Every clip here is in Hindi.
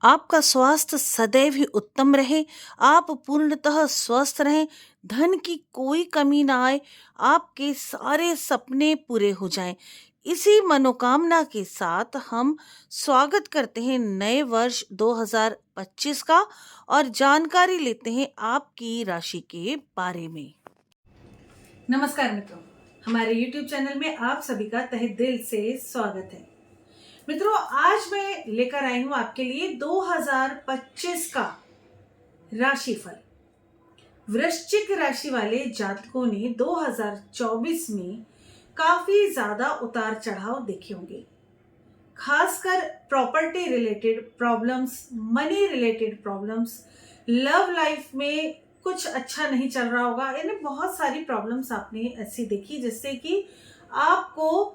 आपका स्वास्थ्य सदैव ही उत्तम रहे, आप पूर्णतः स्वस्थ रहें, धन की कोई कमी ना आए, आपके सारे सपने पूरे हो जाएं। इसी मनोकामना के साथ हम स्वागत करते हैं नए वर्ष 2025 का और जानकारी लेते हैं आपकी राशि के बारे में। नमस्कार मित्रों, हमारे YouTube चैनल में आप सभी का तहे दिल से स्वागत है। मित्रों, आज मैं लेकर आई हूं आपके लिए 2025 का राशिफल। वृश्चिक राशि वाले जातकों ने 2024 में काफी ज्यादा उतार चढ़ाव देखे होंगे, खासकर property related problems, money related problems, love life में कुछ अच्छा नहीं चल रहा होगा। यानी बहुत सारी प्रॉब्लम्स आपने ऐसी देखी जिससे कि आपको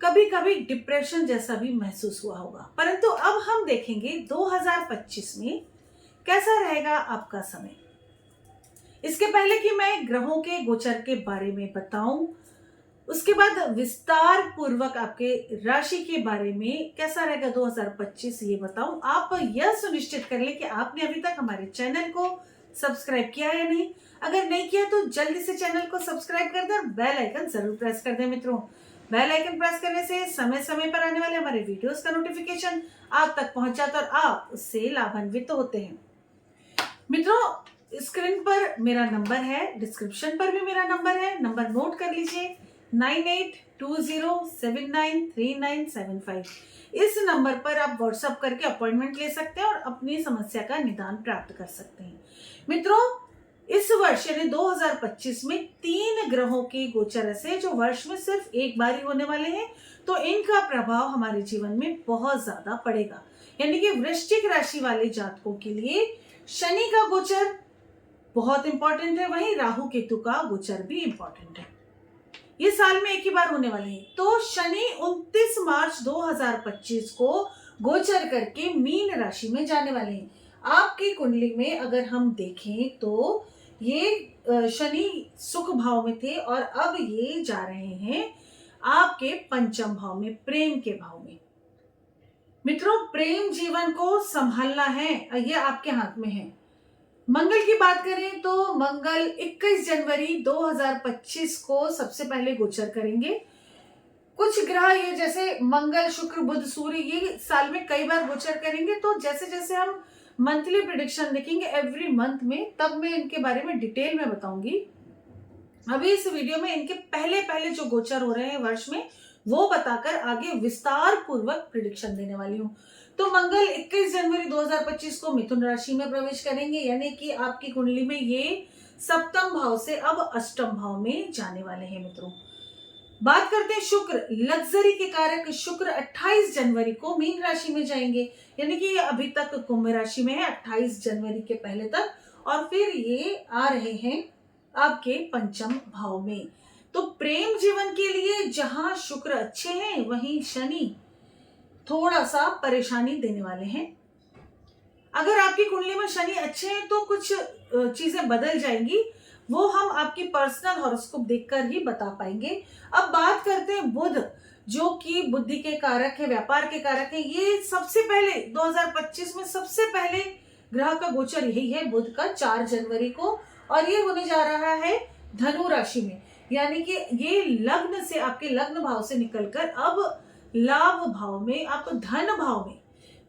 कभी कभी डिप्रेशन जैसा भी महसूस हुआ होगा। परंतु अब हम देखेंगे 2025 में कैसा रहेगा आपका समय। इसके पहले कि मैं ग्रहों के गोचर के बारे में बताऊं, उसके बाद विस्तार पूर्वक आपके राशि के बारे में कैसा रहेगा 2025 ये बताऊं, आप यह सुनिश्चित कर लें कि आपने अभी तक हमारे चैनल को सब्सक्राइब किया या नहीं। अगर नहीं किया तो जल्दी से चैनल को सब्सक्राइब कर दें और बेल आइकन जरूर प्रेस कर दें। मित्रों, बेल आइकन प्रेस करने से समय समय पर आने वाले हमारे वीडियोस का नोटिफिकेशन आप तक पहुंच जाता है और आप उससे लाभान्वित होते हैं। मित्रों, स्क्रीन पर मेरा नंबर है, डिस्क्रिप्शन पर भी मेरा नंबर है, नंबर नोट कर लीजिए 9820793975। इस नंबर पर आप व्हाट्सएप करके अपॉइंटमेंट ले सकते हैं और अपनी समस्या का निदान प्राप्त कर सकते हैं। मित्रों, इस वर्ष यानी 2025 में 3 ग्रहों के गोचर ऐसे जो वर्ष में सिर्फ एक बार ही होने वाले हैं, तो इनका प्रभाव हमारे जीवन में बहुत ज्यादा पड़ेगा। यानी कि वृश्चिक राशि वाले जातकों के लिए शनि का गोचर बहुत इंपॉर्टेंट है, वहीं राहु केतु का गोचर भी इंपॉर्टेंट है। ये साल में एक ही बार होने वाले हैं। तो शनि 29 मार्च 2025 को गोचर करके मीन राशि में जाने वाले हैं। आपकी कुंडली में अगर हम देखें तो ये शनि सुख भाव में थे और अब ये जा रहे हैं आपके पंचम भाव में, प्रेम के भाव में। मित्रों, प्रेम जीवन को संभालना है, ये आपके हाथ में है। मंगल की बात करें तो मंगल 21 जनवरी 2025 को सबसे पहले गोचर करेंगे। कुछ ग्रह ये जैसे मंगल, शुक्र, बुध, सूर्य ये साल में कई बार गोचर करेंगे। तो जैसे जैसे हम मंथली प्रिडिक्शन देखेंगे एवरी मंथ में, तब मैं इनके बारे में डिटेल में बताऊंगी। अभी इस वीडियो में इनके पहले पहले जो गोचर हो रहे हैं वर्ष में वो बताकर आगे विस्तार पूर्वक प्रिडिक्शन देने वाली हूँ। तो मंगल 21 जनवरी 2025 को मिथुन राशि में प्रवेश करेंगे, यानी कि आपकी कुंडली में ये सप्तम भाव से अब अष्टम भाव में जाने वाले हैं। मित्रों, बात करते हैं शुक्र, लग्जरी के कारक शुक्र 28 जनवरी को मीन राशि में जाएंगे, यानी कि ये अभी तक कुंभ राशि में है 28 जनवरी के पहले तक, और फिर ये आ रहे हैं आपके पंचम भाव में। तो प्रेम जीवन के लिए जहां शुक्र अच्छे हैं वहीं शनि थोड़ा सा परेशानी देने वाले हैं। अगर आपकी कुंडली में शनि अच्छे हैं तो कुछ चीजें बदल जाएंगी, वो हम आपकी पर्सनल हॉरोस्कोप देखकर ही बता पाएंगे। अब बात करते हैं बुध, जो कि बुद्धि के कारक है, व्यापार के कारक है। ये सबसे पहले 2025 में सबसे पहले ग्रह का गोचर यही है बुध का, 4 जनवरी को, और ये होने जा रहा है धनु राशि में। यानी कि ये लग्न से, आपके लग्न भाव से निकलकर अब लाभ भाव में, आप धन भाव में,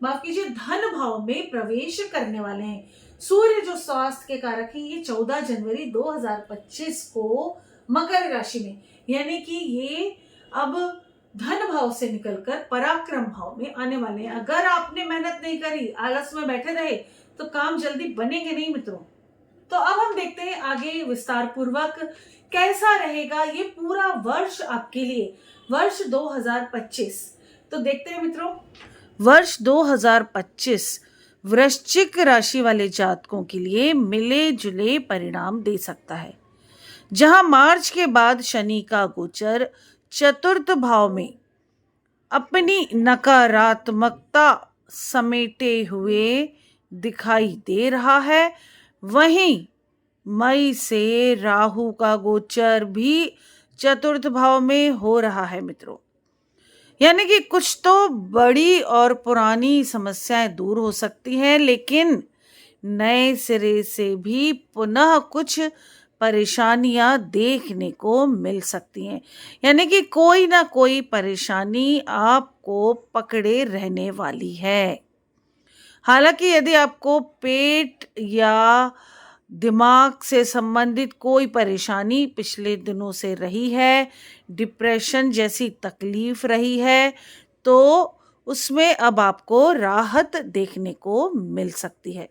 माफ कीजिए धन भाव में प्रवेश करने वाले हैं। सूर्य जो स्वास्थ्य के कारक है, ये 14 जनवरी 2025 को मकर राशि में, यानी कि ये अब धन भाव से निकलकर पराक्रम भाव में आने वाले हैं। अगर आपने मेहनत नहीं करी, आलस में बैठे रहे, तो काम जल्दी बनेंगे नहीं मित्रों। तो अब हम देखते हैं आगे विस्तार पूर्वक कैसा रहेगा ये पूरा वर्ष आपके लिए, वर्ष 2025। तो देखते हैं मित्रों, वर्ष 2025 वृश्चिक राशि वाले जातकों के लिए मिले जुले परिणाम दे सकता है। जहां मार्च के बाद शनि का गोचर चतुर्थ भाव में अपनी नकारात्मकता समेटे हुए दिखाई दे रहा है, वहीं मई से राहु का गोचर भी चतुर्थ भाव में हो रहा है। मित्रों, यानी कि कुछ तो बड़ी और पुरानी समस्याएं दूर हो सकती हैं, लेकिन नए सिरे से भी पुनः कुछ परेशानियां देखने को मिल सकती हैं। यानी कि कोई ना कोई परेशानी आपको पकड़े रहने वाली है। हालांकि यदि आपको पेट या दिमाग से संबंधित कोई परेशानी पिछले दिनों से रही है, डिप्रेशन जैसी तकलीफ रही है, तो उसमें अब आपको राहत देखने को मिल सकती है।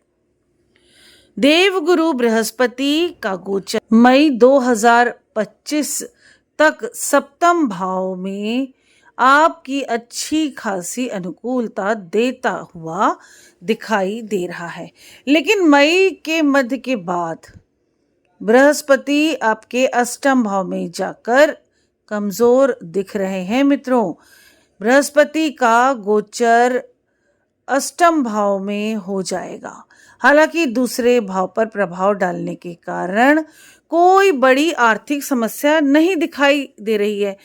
देवगुरु बृहस्पति का गोचर मई 2025 तक सप्तम भाव में आपकी अच्छी खासी अनुकूलता देता हुआ दिखाई दे रहा है। लेकिन मई के मध्य के बाद बृहस्पति आपके अष्टम भाव में जाकर कमजोर दिख रहे हैं। मित्रों, बृहस्पति का गोचर अष्टम भाव में हो जाएगा। हालांकि दूसरे भाव पर प्रभाव डालने के कारण कोई बड़ी आर्थिक समस्या नहीं दिखाई दे रही है।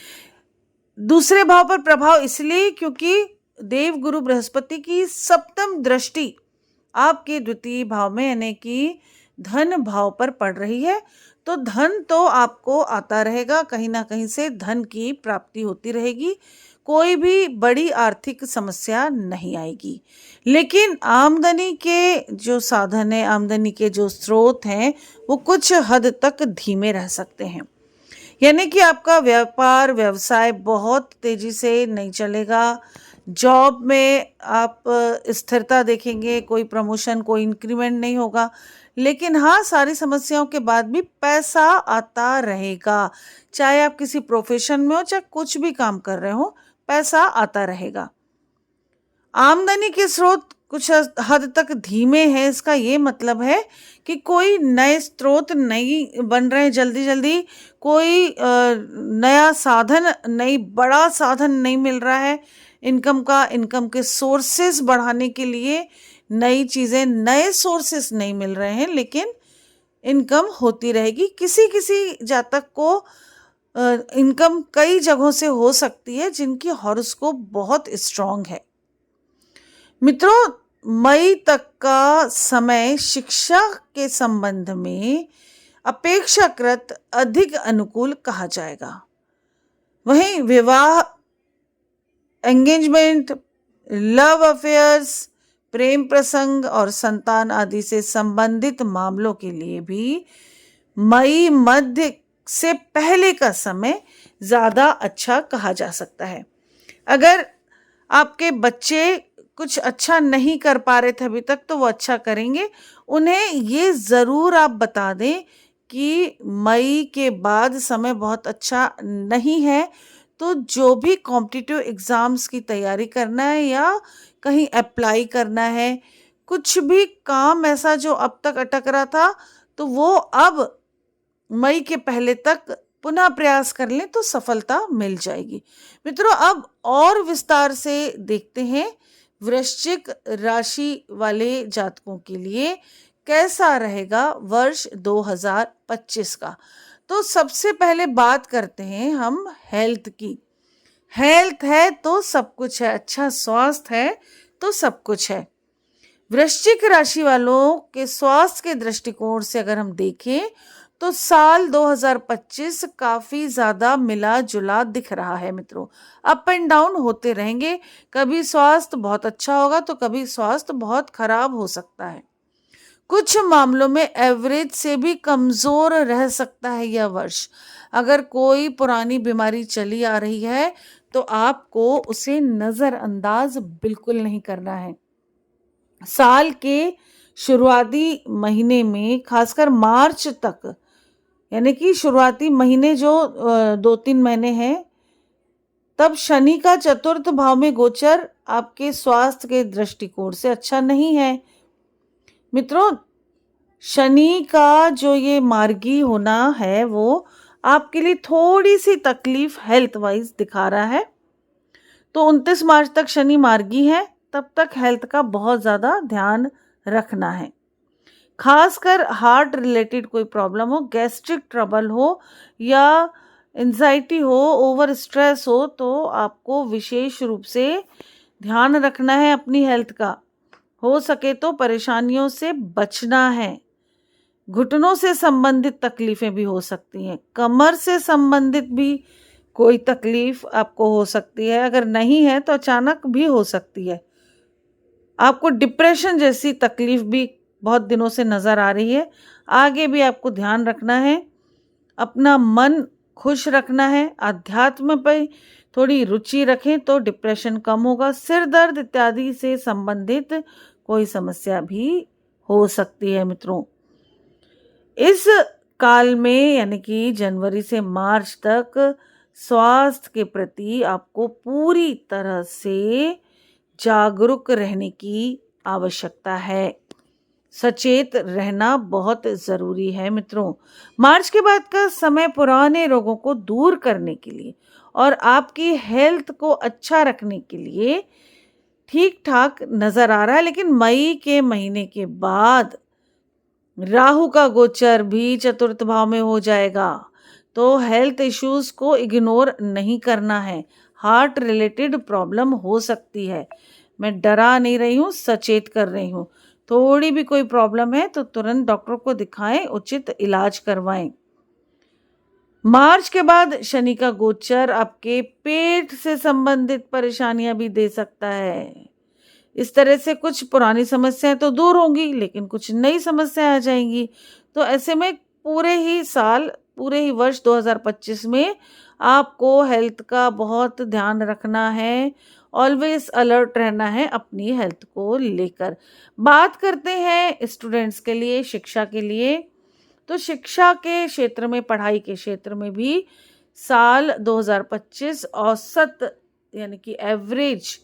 दूसरे भाव पर प्रभाव इसलिए क्योंकि देवगुरु बृहस्पति की सप्तम दृष्टि आपके द्वितीय भाव में यानी कि धन भाव पर पड़ रही है। तो धन तो आपको आता रहेगा, कहीं ना कहीं से धन की प्राप्ति होती रहेगी, कोई भी बड़ी आर्थिक समस्या नहीं आएगी। लेकिन आमदनी के जो साधन है, आमदनी के जो स्रोत हैं, वो कुछ हद तक धीमे रह सकते हैं। यानी कि आपका व्यापार व्यवसाय बहुत तेजी से नहीं चलेगा। जॉब में आप स्थिरता देखेंगे, कोई प्रमोशन, कोई इंक्रीमेंट नहीं होगा। लेकिन हाँ, सारी समस्याओं के बाद भी पैसा आता रहेगा। चाहे आप किसी प्रोफेशन में हो, चाहे कुछ भी काम कर रहे हो, पैसा आता रहेगा। आमदनी के स्रोत कुछ हद तक धीमे हैं। इसका ये मतलब है कि कोई नए स्रोत नहीं बन रहे जल्दी जल्दी, कोई नया साधन नहीं, बड़ा साधन नहीं मिल रहा है इनकम का। इनकम के सोर्सेस बढ़ाने के लिए नई चीज़ें, नए सोर्सेस नहीं मिल रहे हैं, लेकिन इनकम होती रहेगी। किसी किसी जातक को इनकम कई जगहों से हो सकती है जिनकी हॉरोस्कोप बहुत स्ट्रांग है। मित्रों, मई तक का समय शिक्षा के संबंध में अपेक्षाकृत अधिक अनुकूल कहा जाएगा। वहीं विवाह, एंगेजमेंट, लव अफेयर्स, प्रेम प्रसंग और संतान आदि से संबंधित मामलों के लिए भी मई मध्य से पहले का समय ज़्यादा अच्छा कहा जा सकता है। अगर आपके बच्चे कुछ अच्छा नहीं कर पा रहे थे अभी तक, तो वो अच्छा करेंगे। उन्हें ये ज़रूर आप बता दें कि मई के बाद समय बहुत अच्छा नहीं है। तो जो भी कॉम्पिटिटिव एग्ज़ाम्स की तैयारी करना है या कहीं अप्लाई करना है, कुछ भी काम ऐसा जो अब तक अटक रहा था, तो वो अब मई के पहले तक पुनः प्रयास कर लें तो सफलता मिल जाएगी। मित्रों, अब और विस्तार से देखते हैं वृश्चिक राशि वाले जातकों के लिए कैसा रहेगा वर्ष 2025 का। तो सबसे पहले बात करते हैं हम हेल्थ की। हेल्थ है तो सब कुछ है, अच्छा स्वास्थ्य है तो सब कुछ है। वृश्चिक राशि वालों के स्वास्थ्य के दृष्टिकोण से अगर हम देखें तो साल 2025 काफी ज्यादा मिला जुला दिख रहा है। मित्रों, अप एंड डाउन होते रहेंगे। कभी स्वास्थ्य बहुत अच्छा होगा तो कभी स्वास्थ्य बहुत खराब हो सकता है। कुछ मामलों में एवरेज से भी कमजोर रह सकता है यह वर्ष। अगर कोई पुरानी बीमारी चली आ रही है तो आपको उसे नजरअंदाज बिल्कुल नहीं करना है। साल के शुरुआती महीने में, खासकर मार्च तक, यानी कि शुरुआती महीने जो 2-3 महीने हैं, तब शनि का चतुर्थ भाव में गोचर आपके स्वास्थ्य के दृष्टिकोण से अच्छा नहीं है। मित्रों, शनि का जो ये मार्गी होना है वो आपके लिए थोड़ी सी तकलीफ हेल्थ वाइज दिखा रहा है। तो 29 मार्च तक शनि मार्गी है, तब तक हेल्थ का बहुत ज़्यादा ध्यान रखना है। खासकर हार्ट रिलेटेड कोई प्रॉब्लम हो, गैस्ट्रिक ट्रबल हो या एंजाइटी हो, ओवर स्ट्रेस हो, तो आपको विशेष रूप से ध्यान रखना है अपनी हेल्थ का। हो सके तो परेशानियों से बचना है। घुटनों से संबंधित तकलीफें भी हो सकती हैं, कमर से संबंधित भी कोई तकलीफ आपको हो सकती है, अगर नहीं है तो अचानक भी हो सकती है। आपको डिप्रेशन जैसी तकलीफ भी बहुत दिनों से नज़र आ रही है, आगे भी आपको ध्यान रखना है। अपना मन खुश रखना है, अध्यात्म पे थोड़ी रुचि रखें तो डिप्रेशन कम होगा। सिर दर्द इत्यादि से संबंधित कोई समस्या भी हो सकती है मित्रों। इस काल में यानी कि जनवरी से मार्च तक स्वास्थ्य के प्रति आपको पूरी तरह से जागरूक रहने की आवश्यकता है। सचेत रहना बहुत ज़रूरी है मित्रों। मार्च के बाद का समय पुराने रोगों को दूर करने के लिए और आपकी हेल्थ को अच्छा रखने के लिए ठीक ठाक नज़र आ रहा है, लेकिन मई के महीने के बाद राहु का गोचर भी चतुर्थ भाव में हो जाएगा, तो हेल्थ इश्यूज को इग्नोर नहीं करना है। हार्ट रिलेटेड प्रॉब्लम हो सकती है। मैं डरा नहीं रही हूँ, सचेत कर रही हूँ। थोड़ी भी कोई प्रॉब्लम है तो तुरंत डॉक्टर को दिखाएं, उचित इलाज करवाएं। मार्च के बाद शनि का गोचर आपके पेट से संबंधित परेशानियां भी दे सकता है। इस तरह से कुछ पुरानी समस्याएं तो दूर होंगी, लेकिन कुछ नई समस्याएं आ जाएंगी। तो ऐसे में पूरे ही वर्ष 2025 में आपको हेल्थ का बहुत ध्यान रखना है। ऑलवेज अलर्ट रहना है अपनी हेल्थ को लेकर। बात करते हैं स्टूडेंट्स के लिए, शिक्षा के लिए। तो शिक्षा के क्षेत्र में, पढ़ाई के क्षेत्र में भी साल 2025 औसत यानी कि एवरेज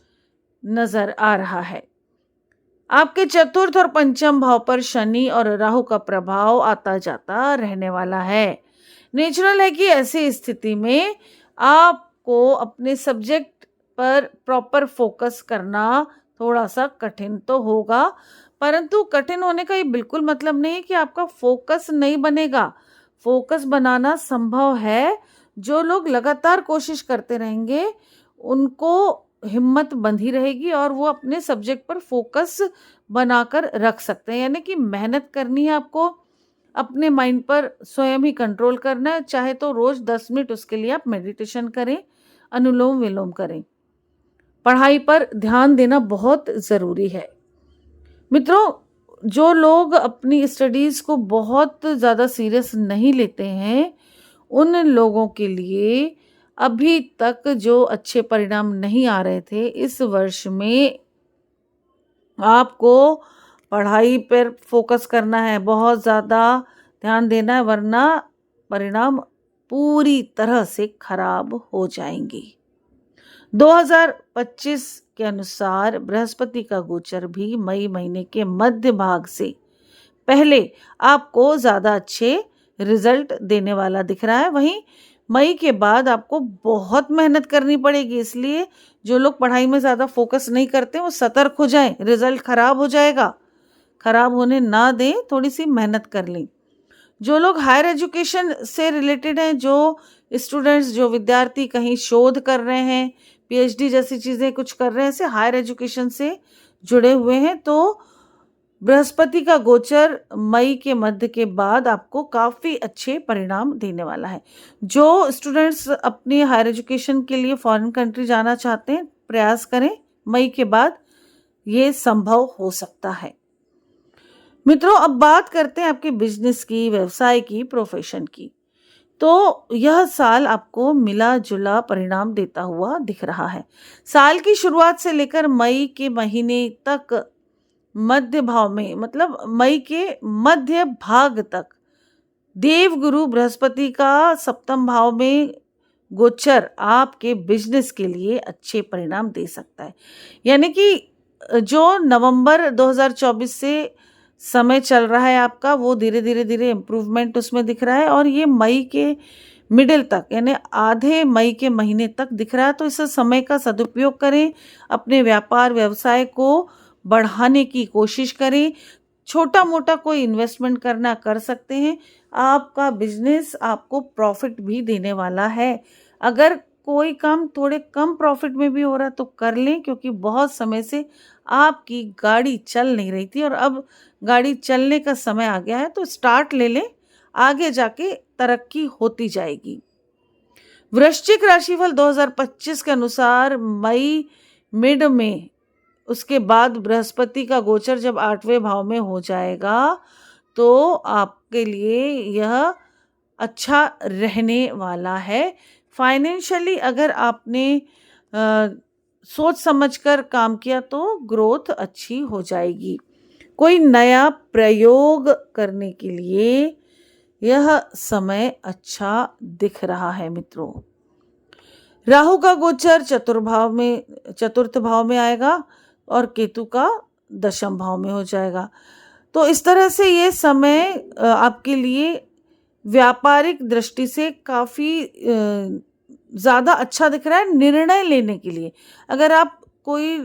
नजर आ रहा है। आपके चतुर्थ और पंचम भाव पर शनि और राहु का प्रभाव आता जाता रहने वाला है। नेचुरल है कि ऐसी स्थिति में आपको अपने सब्जेक्ट पर प्रॉपर फोकस करना थोड़ा सा कठिन तो होगा, परंतु कठिन होने का ये बिल्कुल मतलब नहीं है कि आपका फोकस नहीं बनेगा। फोकस बनाना संभव है। जो लोग लगातार कोशिश करते रहेंगे उनको हिम्मत बंधी रहेगी और वो अपने सब्जेक्ट पर फोकस बनाकर रख सकते हैं। यानी कि मेहनत करनी है आपको, अपने माइंड पर स्वयं ही कंट्रोल करना है। चाहे तो रोज 10 मिनट उसके लिए आप मेडिटेशन करें, अनुलोम विलोम करें। पढ़ाई पर ध्यान देना बहुत ज़रूरी है मित्रों। जो लोग अपनी स्टडीज को बहुत ज़्यादा सीरियस नहीं लेते हैं, उन लोगों के लिए अभी तक जो अच्छे परिणाम नहीं आ रहे थे, इस वर्ष में आपको पढ़ाई पर फोकस करना है, बहुत ज़्यादा ध्यान देना है, वरना परिणाम पूरी तरह से खराब हो जाएंगे। 2025 के अनुसार बृहस्पति का गोचर भी मई महीने के मध्य भाग से पहले आपको ज़्यादा अच्छे रिजल्ट देने वाला दिख रहा है। वहीं मई के बाद आपको बहुत मेहनत करनी पड़ेगी, इसलिए जो लोग पढ़ाई में ज़्यादा फोकस नहीं करते वो सतर्क हो जाएं, रिजल्ट खराब हो जाएगा। खराब होने ना दें, थोड़ी सी मेहनत कर लें। जो लोग हायर एजुकेशन से रिलेटेड हैं, जो स्टूडेंट्स, जो विद्यार्थी कहीं शोध कर रहे हैं, पीएचडी जैसी चीज़ें कुछ कर रहे हैं, ऐसे हायर एजुकेशन से जुड़े हुए हैं, तो बृहस्पति का गोचर मई के मध्य के बाद आपको काफ़ी अच्छे परिणाम देने वाला है। जो स्टूडेंट्स अपनी हायर एजुकेशन के लिए फॉरेन कंट्री जाना चाहते हैं, प्रयास करें, मई के बाद ये संभव हो सकता है। मित्रों, अब बात करते हैं आपके बिजनेस की, व्यवसाय की, प्रोफेशन की। तो यह साल आपको मिला जुला परिणाम देता हुआ दिख रहा है। साल की शुरुआत से लेकर मई के महीने तक मध्य भाव में, मतलब मई के मध्य भाग तक देवगुरु बृहस्पति का सप्तम भाव में गोचर आपके बिजनेस के लिए अच्छे परिणाम दे सकता है। यानी कि जो नवंबर 2024 से समय चल रहा है आपका, वो धीरे धीरे इम्प्रूवमेंट उसमें दिख रहा है और ये मई के मिडिल तक यानी आधे मई के महीने तक दिख रहा है। तो इस समय का सदुपयोग करें, अपने व्यापार व्यवसाय को बढ़ाने की कोशिश करें। छोटा मोटा कोई इन्वेस्टमेंट करना कर सकते हैं। आपका बिजनेस आपको प्रॉफिट भी देने वाला है। अगर कोई काम थोड़े कम प्रॉफिट में भी हो रहा है तो कर लें, क्योंकि बहुत समय से आपकी गाड़ी चल नहीं रही थी और अब गाड़ी चलने का समय आ गया है, तो स्टार्ट ले लें, आगे जाके तरक्की होती जाएगी। वृश्चिक राशिफल 2025 के अनुसार मई मिड में, उसके बाद बृहस्पति का गोचर जब 8वें भाव में हो जाएगा तो आपके लिए यह अच्छा रहने वाला है। फाइनेंशियली अगर आपने सोच समझकर काम किया तो ग्रोथ अच्छी हो जाएगी। कोई नया प्रयोग करने के लिए यह समय अच्छा दिख रहा है मित्रों। राहु का गोचर चतुर्थ भाव में आएगा और केतु का दशम भाव में हो जाएगा। तो इस तरह से ये समय आपके लिए व्यापारिक दृष्टि से काफ़ी ज़्यादा अच्छा दिख रहा है निर्णय लेने के लिए। अगर आप कोई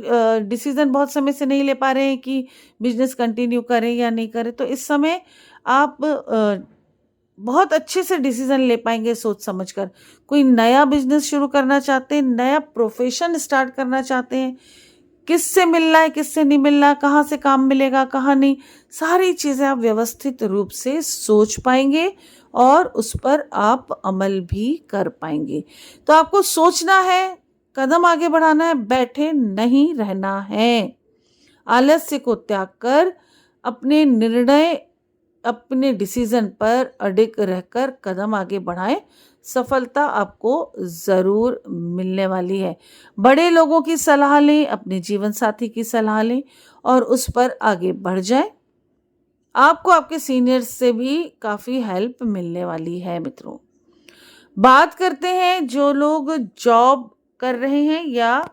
डिसीज़न बहुत समय से नहीं ले पा रहे हैं कि बिजनेस कंटिन्यू करें या नहीं करें, तो इस समय आप बहुत अच्छे से डिसीजन ले पाएंगे सोच समझकर। कोई नया बिजनेस शुरू करना चाहते हैं, नया प्रोफेशन स्टार्ट करना चाहते हैं, किससे मिलना है किससे नहीं मिलना है, कहाँ से काम मिलेगा कहाँ नहीं, सारी चीज़ें आप व्यवस्थित रूप से सोच पाएंगे और उस पर आप अमल भी कर पाएंगे। तो आपको सोचना है, कदम आगे बढ़ाना है, बैठे नहीं रहना है। आलस्य को त्याग कर अपने डिसीजन पर अडिग रहकर कदम आगे बढ़ाएं। सफलता आपको ज़रूर मिलने वाली है। बड़े लोगों की सलाह लें, अपने जीवन साथी की सलाह लें और उस पर आगे बढ़ जाएं। आपको आपके सीनियर्स से भी काफ़ी हेल्प मिलने वाली है मित्रों। बात करते हैं जो लोग जॉब कर रहे हैं या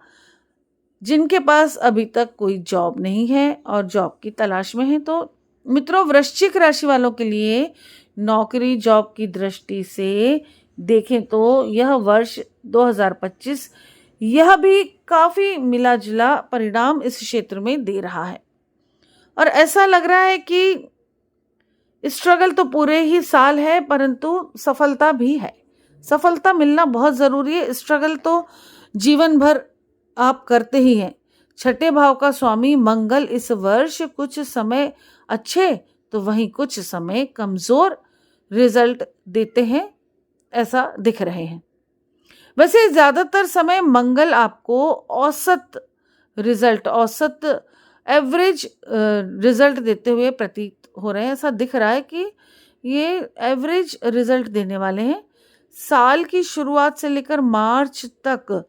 जिनके पास अभी तक कोई जॉब नहीं है और जॉब की तलाश में है, तो मित्रों वृश्चिक राशि वालों के लिए नौकरी जॉब की दृष्टि से देखें तो यह वर्ष 2025 यह भी काफ़ी मिला जुला परिणाम इस क्षेत्र में दे रहा है और ऐसा लग रहा है कि स्ट्रगल तो पूरे ही साल है परंतु सफलता भी है। सफलता मिलना बहुत ज़रूरी है, स्ट्रगल तो जीवन भर आप करते ही हैं। छठे भाव का स्वामी मंगल इस वर्ष कुछ समय अच्छे तो वहीं कुछ समय कमज़ोर रिजल्ट देते हैं, ऐसा दिख रहे हैं। वैसे ज़्यादातर समय मंगल आपको औसत एवरेज रिजल्ट देते हुए प्रतीत हो रहे हैं। ऐसा दिख रहा है कि ये एवरेज रिजल्ट देने वाले हैं। साल की शुरुआत से लेकर मार्च तक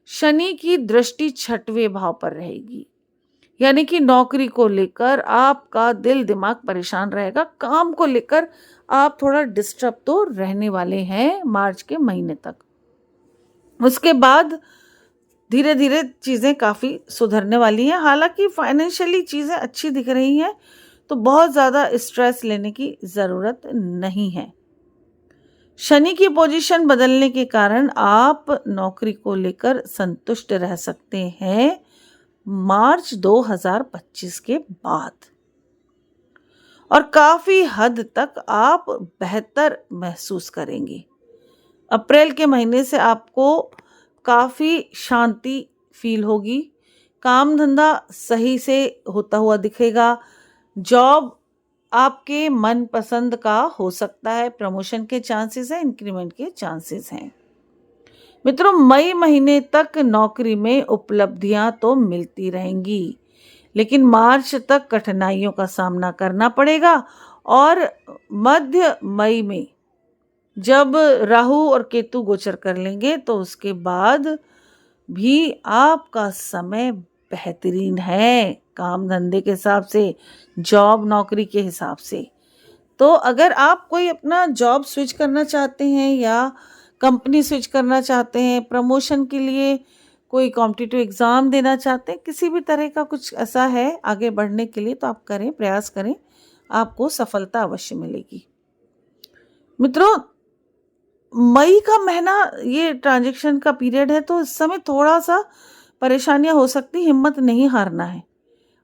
शनि की दृष्टि 6वें भाव पर रहेगी, यानी कि नौकरी को लेकर आपका दिल दिमाग परेशान रहेगा। काम को लेकर आप थोड़ा डिस्टर्ब तो रहने वाले हैं मार्च के महीने तक। उसके बाद धीरे धीरे चीज़ें काफ़ी सुधरने वाली हैं। हालांकि फाइनेंशियली चीज़ें अच्छी दिख रही हैं, तो बहुत ज़्यादा स्ट्रेस लेने की ज़रूरत नहीं है। शनि की पोजीशन बदलने के कारण आप नौकरी को लेकर संतुष्ट रह सकते हैं मार्च 2025 के बाद, और काफ़ी हद तक आप बेहतर महसूस करेंगे। अप्रैल के महीने से आपको काफ़ी शांति फील होगी, काम धंधा सही से होता हुआ दिखेगा, जॉब आपके मनपसंद का हो सकता है, प्रमोशन के चांसेस हैं, इंक्रीमेंट के चांसेस हैं। मित्रों मई महीने तक नौकरी में उपलब्धियां तो मिलती रहेंगी, लेकिन मार्च तक कठिनाइयों का सामना करना पड़ेगा और मध्य मई में जब राहु और केतु गोचर कर लेंगे तो उसके बाद भी आपका समय बेहतरीन है काम धंधे के हिसाब से, जॉब नौकरी के हिसाब से। तो अगर आप कोई अपना जॉब स्विच करना चाहते हैं या कंपनी स्विच करना चाहते हैं, प्रमोशन के लिए कोई कॉम्पिटिटिव एग्ज़ाम देना चाहते हैं, किसी भी तरह का कुछ ऐसा है आगे बढ़ने के लिए, तो आप करें, प्रयास करें, आपको सफलता अवश्य मिलेगी। मित्रों मई का महीना ये ट्रांजैक्शन का पीरियड है, तो इस समय थोड़ा सा परेशानियां हो सकती, हिम्मत नहीं हारना है।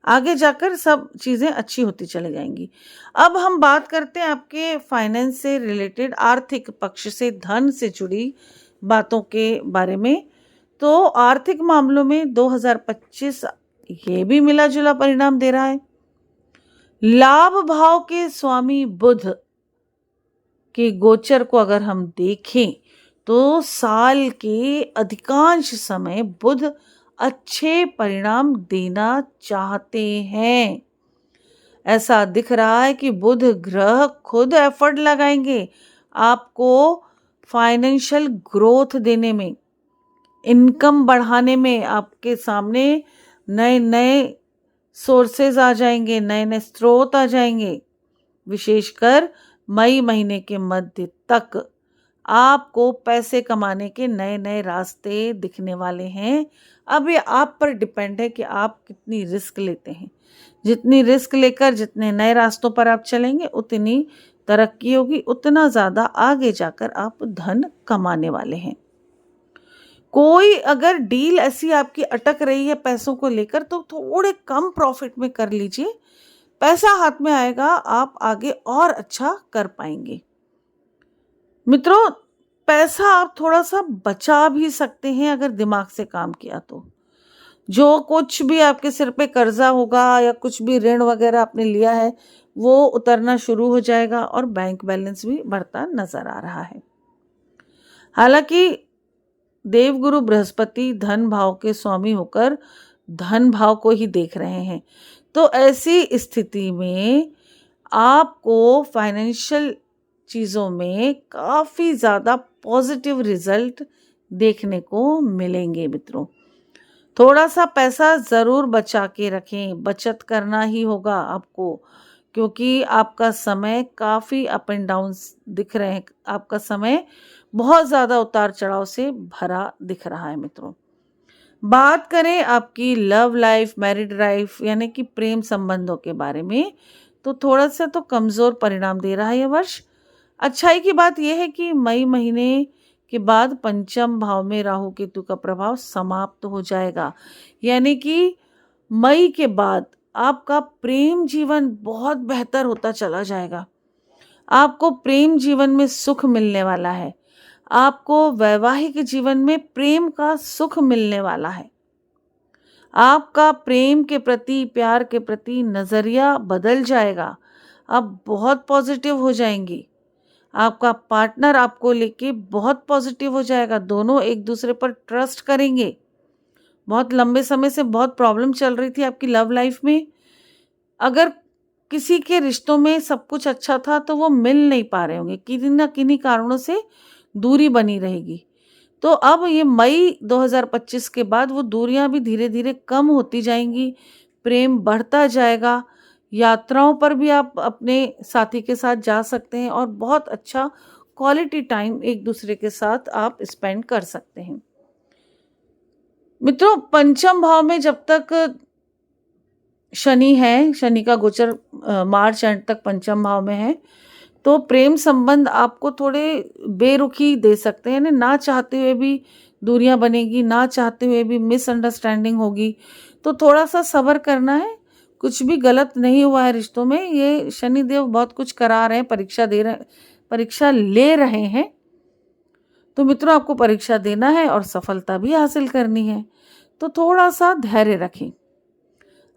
आगे जाकर सब चीज़ें अच्छी होती चली जाएंगी। अब हम बात करते हैं आपके फाइनेंस से रिलेटेड, आर्थिक पक्ष से, धन से जुड़ी बातों के बारे में। तो आर्थिक मामलों में 2025 ये भी मिला जुला परिणाम दे रहा है। लाभ भाव के स्वामी बुध के गोचर को अगर हम देखें तो साल के अधिकांश समय बुध अच्छे परिणाम देना चाहते हैं। ऐसा दिख रहा है कि बुध ग्रह खुद एफर्ट लगाएंगे आपको फाइनेंशियल ग्रोथ देने में, इनकम बढ़ाने में। आपके सामने नए नए सोर्सेज आ जाएंगे, नए नए स्रोत आ जाएंगे। विशेषकर मई महीने के मध्य तक आपको पैसे कमाने के नए नए रास्ते दिखने वाले हैं। अब ये आप पर डिपेंड है कि आप कितनी रिस्क लेते हैं। जितनी रिस्क लेकर जितने नए रास्तों पर आप चलेंगे उतनी तरक्की होगी, उतना ज़्यादा आगे जाकर आप धन कमाने वाले हैं। कोई अगर डील ऐसी आपकी अटक रही है पैसों को लेकर तो थोड़े कम प्रॉफिट में कर लीजिए, पैसा हाथ में आएगा, आप आगे और अच्छा कर पाएंगे। मित्रों, पैसा आप थोड़ा सा बचा भी सकते हैं अगर दिमाग से काम किया तो। जो कुछ भी आपके सिर पे कर्जा होगा या कुछ भी ऋण वगैरह आपने लिया है वो उतरना शुरू हो जाएगा और बैंक बैलेंस भी बढ़ता नजर आ रहा है। हालांकि देवगुरु बृहस्पति धन भाव के स्वामी होकर धन भाव को ही देख रहे हैं, तो ऐसी स्थिति में आपको फाइनेंशियल चीज़ों में काफ़ी ज़्यादा पॉजिटिव रिजल्ट देखने को मिलेंगे। मित्रों, थोड़ा सा पैसा ज़रूर बचा के रखें, बचत करना ही होगा आपको, क्योंकि आपका समय काफ़ी अप एंड डाउन दिख रहे हैं। आपका समय बहुत ज़्यादा उतार चढ़ाव से भरा दिख रहा है। मित्रों, बात करें आपकी लव लाइफ, मैरिड लाइफ यानी कि प्रेम संबंधों के बारे में, तो थोड़ा सा तो कमज़ोर परिणाम दे रहा है यह वर्ष। अच्छाई की बात यह है कि मई महीने के बाद पंचम भाव में राहु केतु का प्रभाव समाप्त हो जाएगा, यानी कि मई के बाद आपका प्रेम जीवन बहुत बेहतर होता चला जाएगा। आपको प्रेम जीवन में सुख मिलने वाला है, आपको वैवाहिक जीवन में प्रेम का सुख मिलने वाला है। आपका प्रेम के प्रति, प्यार के प्रति नज़रिया बदल जाएगा, आप बहुत पॉजिटिव हो जाएंगी। आपका पार्टनर आपको लेके बहुत पॉजिटिव हो जाएगा, दोनों एक दूसरे पर ट्रस्ट करेंगे। बहुत लंबे समय से बहुत प्रॉब्लम चल रही थी आपकी लव लाइफ में, अगर किसी के रिश्तों में सब कुछ अच्छा था तो वो मिल नहीं पा रहे होंगे, किन्हीं ना किन्हीं कारणों से दूरी बनी रहेगी। तो अब ये मई 2025 के बाद वो दूरियां भी धीरे धीरे कम होती जाएंगी, प्रेम बढ़ता जाएगा। यात्राओं पर भी आप अपने साथी के साथ जा सकते हैं और बहुत अच्छा क्वालिटी टाइम एक दूसरे के साथ आप स्पेंड कर सकते हैं। मित्रों, पंचम भाव में जब तक शनि है, शनि का गोचर मार्च एंड तक पंचम भाव में है, तो प्रेम संबंध आपको थोड़े बेरुखी दे सकते हैं, ना चाहते हुए भी दूरियां बनेगी, ना चाहते हुए भी मिसअंडरस्टैंडिंग होगी। तो थोड़ा सा सब्र करना है, कुछ भी गलत नहीं हुआ है रिश्तों में। ये शनिदेव बहुत कुछ करा रहे हैं, परीक्षा ले रहे हैं। तो मित्रों, आपको परीक्षा देना है और सफलता भी हासिल करनी है, तो थोड़ा सा धैर्य रखें।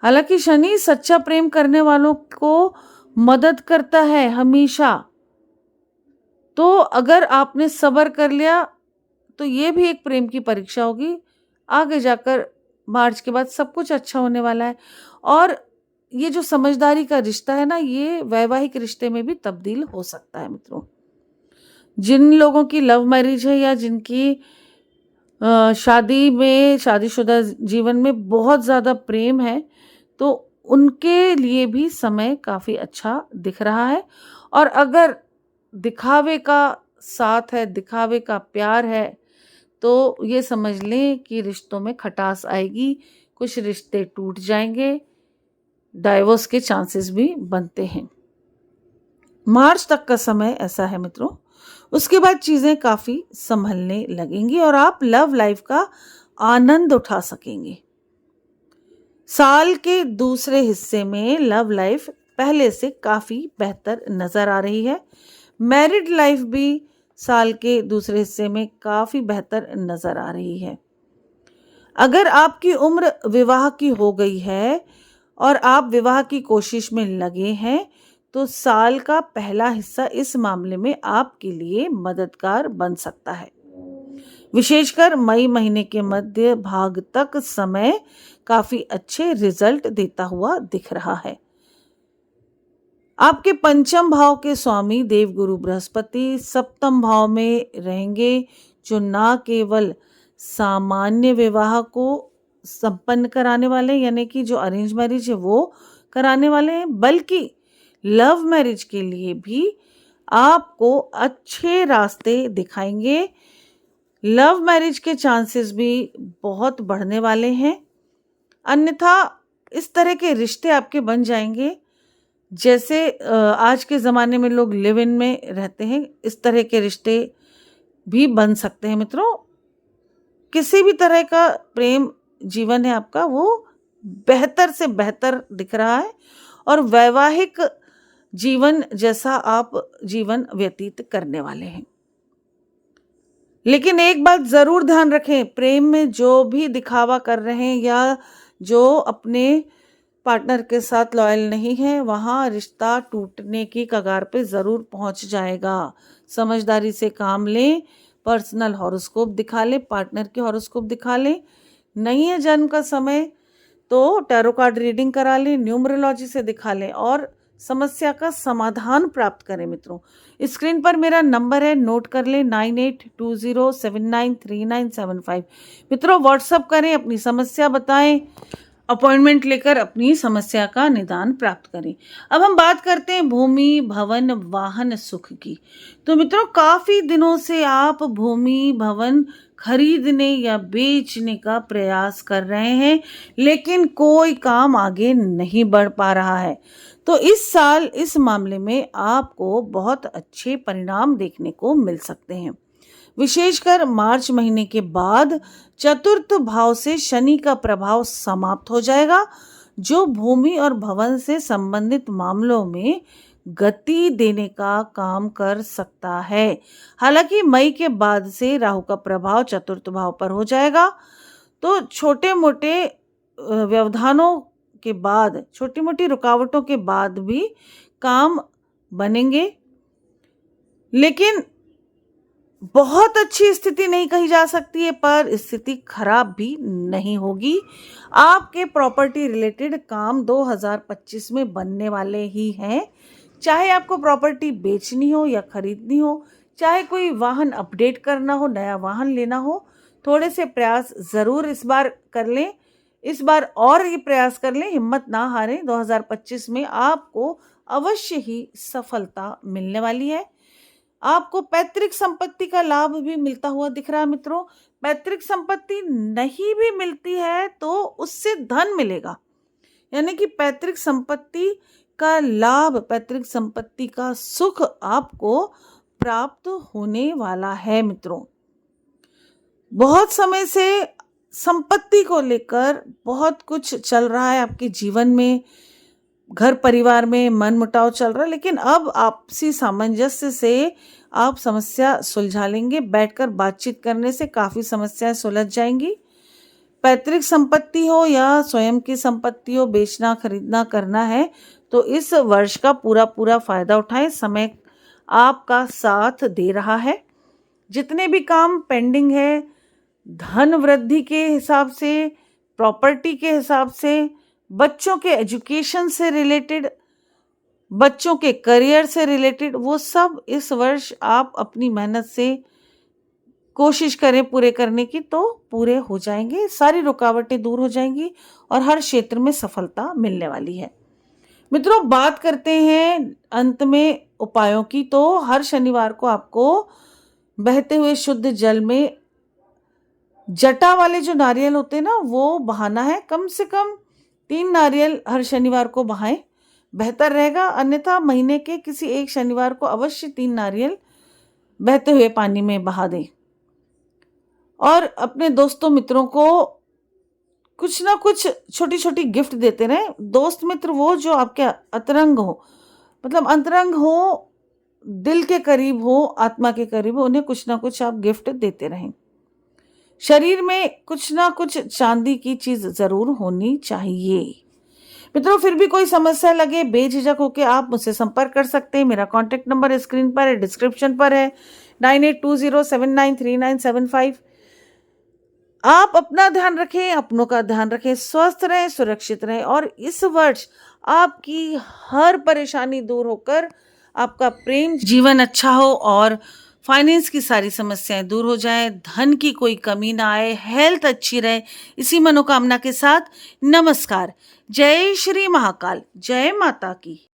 हालांकि शनि सच्चा प्रेम करने वालों को मदद करता है हमेशा, तो अगर आपने सब्र कर लिया तो ये भी एक प्रेम की परीक्षा होगी। आगे जाकर मार्च के बाद सब कुछ अच्छा होने वाला है। और ये जो समझदारी का रिश्ता है ना, ये वैवाहिक रिश्ते में भी तब्दील हो सकता है। मित्रों, जिन लोगों की लव मैरिज है या जिनकी शादीशुदा जीवन में बहुत ज़्यादा प्रेम है, तो उनके लिए भी समय काफ़ी अच्छा दिख रहा है। और अगर दिखावे का साथ है, दिखावे का प्यार है, तो ये समझ लें कि रिश्तों में खटास आएगी, कुछ रिश्ते टूट जाएंगे, डाइवोर्स के चांसेस भी बनते हैं। मार्च तक का समय ऐसा है मित्रों, उसके बाद चीज़ें काफ़ी संभलने लगेंगी और आप लव लाइफ का आनंद उठा सकेंगे। साल के दूसरे हिस्से में लव लाइफ पहले से काफ़ी बेहतर नज़र आ रही है। मैरिड लाइफ भी साल के दूसरे हिस्से में काफ़ी बेहतर नज़र आ रही है। अगर आपकी उम्र विवाह की हो गई है और आप विवाह की कोशिश में लगे हैं, तो साल का पहला हिस्सा इस मामले में आपके लिए मददगार बन सकता है। विशेषकर मई महीने के मध्य भाग तक समय काफी अच्छे रिजल्ट देता हुआ दिख रहा है। आपके पंचम भाव के स्वामी देवगुरु बृहस्पति सप्तम भाव में रहेंगे, जो ना केवल सामान्य विवाह को संपन्न कराने वाले, यानी कि जो अरेंज मैरिज है वो कराने वाले हैं, बल्कि लव मैरिज के लिए भी आपको अच्छे रास्ते दिखाएंगे। लव मैरिज के चांसेस भी बहुत बढ़ने वाले हैं। अन्यथा इस तरह के रिश्ते आपके बन जाएंगे जैसे आज के ज़माने में लोग लिव इन में रहते हैं, इस तरह के रिश्ते भी बन सकते हैं। मित्रों, किसी भी तरह का प्रेम जीवन है आपका, वो बेहतर से बेहतर दिख रहा है और वैवाहिक जीवन जैसा आप जीवन व्यतीत करने वाले हैं। लेकिन एक बात ज़रूर ध्यान रखें, प्रेम में जो भी दिखावा कर रहे हैं या जो अपने पार्टनर के साथ लॉयल नहीं है, वहाँ रिश्ता टूटने की कगार पे ज़रूर पहुँच जाएगा। समझदारी से काम लें, पर्सनल हॉरोस्कोप दिखा लें, पार्टनर के हॉरोस्कोप दिखा लें। नहीं है जन्म का समय तो टैरो कार्ड रीडिंग करा लें, न्यूमरोलॉजी से दिखा लें और समस्या का समाधान प्राप्त करें। मित्रों, स्क्रीन पर मेरा नंबर है, नोट कर लें, 9820793975। मित्रों, व्हाट्सअप करें, अपनी समस्या बताएं, अपॉइंटमेंट लेकर अपनी समस्या का निदान प्राप्त करें। अब हम बात करते हैं भूमि, भवन, वाहन सुख की। तो मित्रों, काफ़ी दिनों से आप भूमि, भवन खरीदने या बेचने का प्रयास कर रहे हैं, लेकिन कोई काम आगे नहीं बढ़ पा रहा है। तो इस साल इस मामले में आपको बहुत अच्छे परिणाम देखने को मिल सकते हैं। विशेषकर मार्च महीने के बाद चतुर्थ भाव से शनि का प्रभाव समाप्त हो जाएगा, जो भूमि और भवन से संबंधित मामलों में गति देने का काम कर सकता है। हालांकि मई के बाद से राहु का प्रभाव चतुर्थ भाव पर हो जाएगा, तो छोटे मोटे व्यवधानों के बाद, छोटी मोटी रुकावटों के बाद भी काम बनेंगे, लेकिन बहुत अच्छी स्थिति नहीं कही जा सकती है, पर स्थिति खराब भी नहीं होगी। आपके प्रॉपर्टी रिलेटेड काम 2025 में बनने वाले ही हैं। चाहे आपको प्रॉपर्टी बेचनी हो या खरीदनी हो, चाहे कोई वाहन अपडेट करना हो, नया वाहन लेना हो, थोड़े से प्रयास ज़रूर इस बार कर लें। इस बार और ये प्रयास कर लें, हिम्मत ना हारें। 2025 में आपको अवश्य ही सफलता मिलने वाली है। आपको पैतृक संपत्ति का लाभ भी मिलता हुआ दिख रहा है। मित्रों, पैतृक संपत्ति नहीं भी मिलती है तो उससे धन मिलेगा, यानी कि पैतृक संपत्ति का लाभ, पैतृक संपत्ति का सुख आपको प्राप्त होने वाला है। मित्रों, बहुत समय से संपत्ति को लेकर बहुत कुछ चल रहा है आपके जीवन में, घर परिवार में मनमुटाव चल रहा है, लेकिन अब आपसी सामंजस्य से आप समस्या सुलझा लेंगे। बैठकर बातचीत करने से काफ़ी समस्याएं सुलझ जाएंगी। पैतृक संपत्ति हो या स्वयं की संपत्ति हो, बेचना खरीदना करना है तो इस वर्ष का पूरा पूरा फायदा उठाएं। समय आपका साथ दे रहा है। जितने भी काम पेंडिंग है, धन वृद्धि के हिसाब से, प्रॉपर्टी के हिसाब से, बच्चों के एजुकेशन से रिलेटेड, बच्चों के करियर से रिलेटेड, वो सब इस वर्ष आप अपनी मेहनत से कोशिश करें पूरे करने की, तो पूरे हो जाएंगे। सारी रुकावटें दूर हो जाएंगी और हर क्षेत्र में सफलता मिलने वाली है। मित्रों, बात करते हैं अंत में उपायों की। तो हर शनिवार को आपको बहते हुए शुद्ध जल में जटा वाले जो नारियल होते हैं ना, वो बहाना है। कम से कम 3 नारियल हर शनिवार को बहाएं, बेहतर रहेगा। अन्यथा महीने के किसी एक शनिवार को अवश्य 3 नारियल बहते हुए पानी में बहा दें और अपने दोस्तों मित्रों को कुछ ना कुछ छोटी छोटी गिफ्ट देते रहे। दोस्त मित्र वो जो आपके अंतरंग हो, मतलब अंतरंग हो, दिल के करीब हो, आत्मा के करीब हो, उन्हें कुछ ना कुछ आप गिफ्ट देते रहें। शरीर में कुछ ना कुछ चांदी की चीज जरूर होनी चाहिए। मित्रों, फिर भी कोई समस्या लगे बेझिझक होके आप मुझसे संपर्क कर सकते हैं। मेरा कॉन्टेक्ट नंबर स्क्रीन पर है, डिस्क्रिप्शन पर है, 9820793975। आप अपना ध्यान रखें, अपनों का ध्यान रखें, स्वस्थ रहें, सुरक्षित रहें और इस वर्ष आपकी हर परेशानी दूर होकर आपका प्रेम जीवन अच्छा हो और फाइनेंस की सारी समस्याएं दूर हो जाएं, धन की कोई कमी ना आए, हेल्थ अच्छी रहे, इसी मनोकामना के साथ नमस्कार। जय श्री महाकाल, जय माता की।